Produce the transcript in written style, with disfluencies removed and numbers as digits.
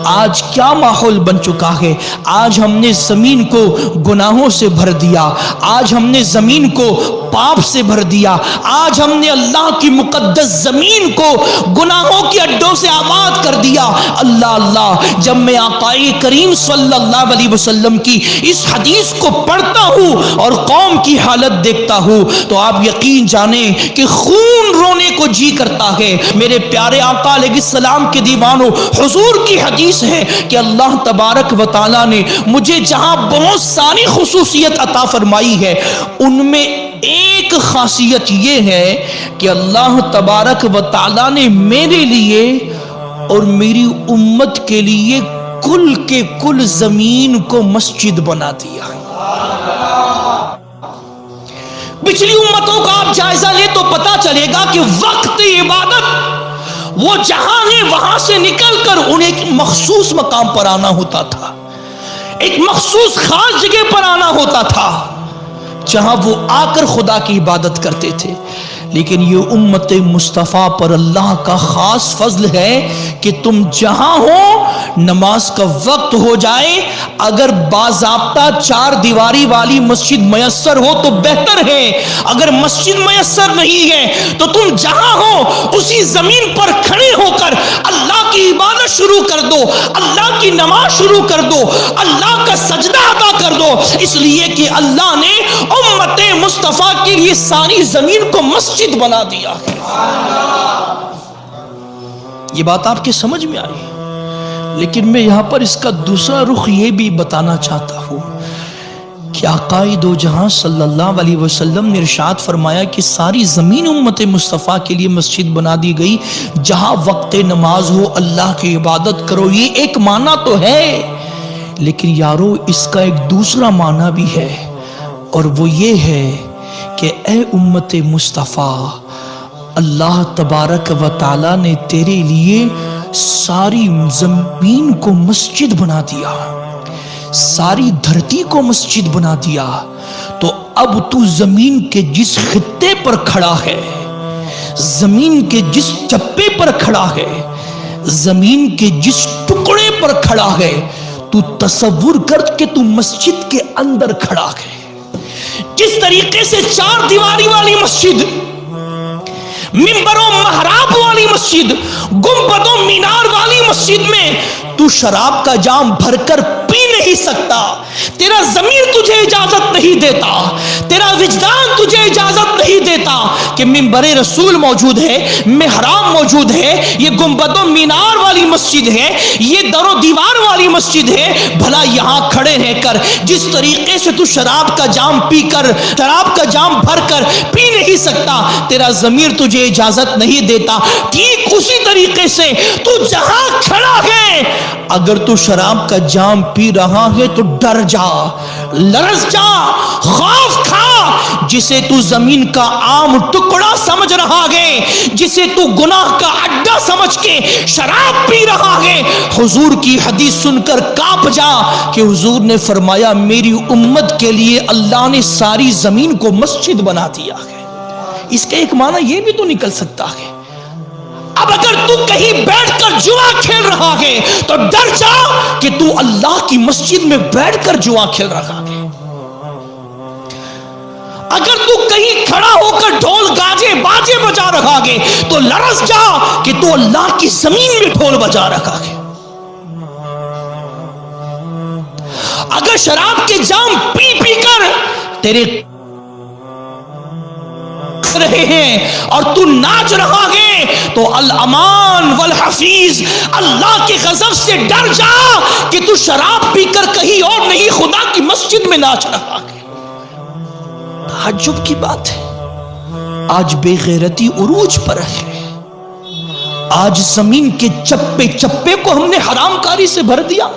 آج کیا ماحول بن چکا ہے. آج ہم نے زمین کو گناہوں سے بھر دیا, آج ہم نے زمین کو پاپ سے بھر دیا, آج ہم نے اللہ کی مقدس زمین کو گناہوں کے اڈوں سے آباد کر دیا. اللہ اللہ, جب میں آقا کریم صلی اللہ علیہ وسلم کی اس حدیث کو پڑھتا ہوں اور قوم کی حالت دیکھتا ہوں تو آپ یقین جانیں کہ خون رونے کو جی کرتا ہے. میرے پیارے آقا علیہ السلام کے دیوانوں, حضور کی حدیث ہے کہ اللہ تبارک و تعالی نے مجھے جہاں بہت ساری خصوصیت عطا فرمائی ہے, ان میں ایک خاصیت یہ ہے کہ اللہ تبارک و تعالی نے میرے لیے اور میری امت کے لیے کل کے کل زمین کو مسجد بنا دیا. پچھلی امتوں کا آپ جائزہ لے تو پتا چلے گا کہ وقت عبادت وہ جہاں ہے وہاں سے نکل کر انہیں ایک مخصوص مقام پر آنا ہوتا تھا, ایک مخصوص خاص جگہ پر آنا ہوتا تھا جہاں وہ آ کر خدا کی عبادت کرتے تھے. لیکن یہ امت مصطفیٰ پر اللہ کا خاص فضل ہے کہ تم جہاں ہو نماز کا وقت ہو جائے, اگر باضابطہ چار دیواری والی مسجد میسر ہو تو بہتر ہے, اگر مسجد میسر نہیں ہے تو تم جہاں ہو اسی زمین پر کھڑے ہو کر اللہ کی عبادت شروع کر دو, اللہ کی نماز شروع کر دو, اللہ کا سجدہ ادا کر دو, اس لیے کہ اللہ نے امت مصطفیٰ کے لیے ساری زمین کو مسجد بنا دیا. یہ بات آپ کے سمجھ میں آئی, لیکن میں یہاں پر اس کا دوسرا رخ یہ بھی بتانا چاہتا ہوں کہ آقا دو جہاں صلی اللہ علیہ وسلم نے ارشاد فرمایا کہ ساری زمین امت مصطفیٰ کے لیے مسجد بنا دی گئی, جہاں وقت نماز ہو اللہ کی عبادت کرو. یہ ایک معنی تو ہے, لیکن یارو اس کا ایک دوسرا معنی بھی ہے, اور وہ یہ ہے کہ اے امت مصطفیٰ, اللہ تبارک و تعالی نے تیرے لیے ساری زمین کو مسجد بنا دیا, ساری دھرتی کو مسجد بنا دیا. تو اب تو زمین کے جس خطے پر کھڑا ہے, زمین کے جس چپے پر کھڑا ہے, زمین کے جس ٹکڑے پر کھڑا ہے, تو تصور کر کہ تو مسجد کے اندر کھڑا ہے. جس طریقے سے چار دیواری والی مسجد, منبر و محراب والی مسجد, گنبد و مینار والی مسجد میں تو شراب کا جام بھر کر پی نہیں سکتا, تیرا ضمیر تجھے اجازت نہیں دیتا, تیرا وجدان تجھے اجازت نہیں دیتا کہ منبر رسول موجود ہے, محراب موجود ہے, یہ گنبد و مینار والی مسجد ہے, یہ در و دیوار والی مسجد ہے, بھلا یہاں کھڑے رہ کر جس طریقے سے تو شراب کا جام پی کر, شراب کا جام بھر کر پی نہیں سکتا, تیرا ضمیر تجھے اجازت نہیں دیتا, ٹھیک اسی طریقے سے تو جہاں کھڑا ہے اگر تو شراب کا جام پی رہا ہے تو ڈر جا, لرز جا, خوف کھا. جسے تو زمین کا عام ٹکڑا سمجھ رہا ہے, جسے تو گناہ کا اڈا سمجھ کے شراب پی رہا ہے, حضور کی حدیث سن کر کانپ جا کہ حضور نے فرمایا میری امت کے لیے اللہ نے ساری زمین کو مسجد بنا دیا ہے. اس کا ایک معنی یہ بھی تو نکل سکتا ہے, اب اگر تو کہیں بیٹھ کر جوا کھیل رہا ہے تو ڈر جا کہ تو اللہ کی مسجد میں بیٹھ کر جوا کھیل رہا ہے. اگر تو کہیں کھڑا ہو کر ڈھول گاجے باجے بجا رہا ہے تو لرز جا کہ تو اللہ کی زمین میں ڈھول بجا رہا ہے. اگر شراب کے جام پی پی کر تیرے رہے ہیں اور تو ناچ رہا ہے تو الامان والحفیظ, اللہ کے غضب سے ڈر جا کہ تو شراب پی کر کہیں اور نہیں خدا کی مسجد میں ناچ رہا ہے. تعجب کی بات ہے, آج بے غیرتی عروج پر ہے, آج زمین کے چپے چپے کو ہم نے حرام کاری سے بھر دیا.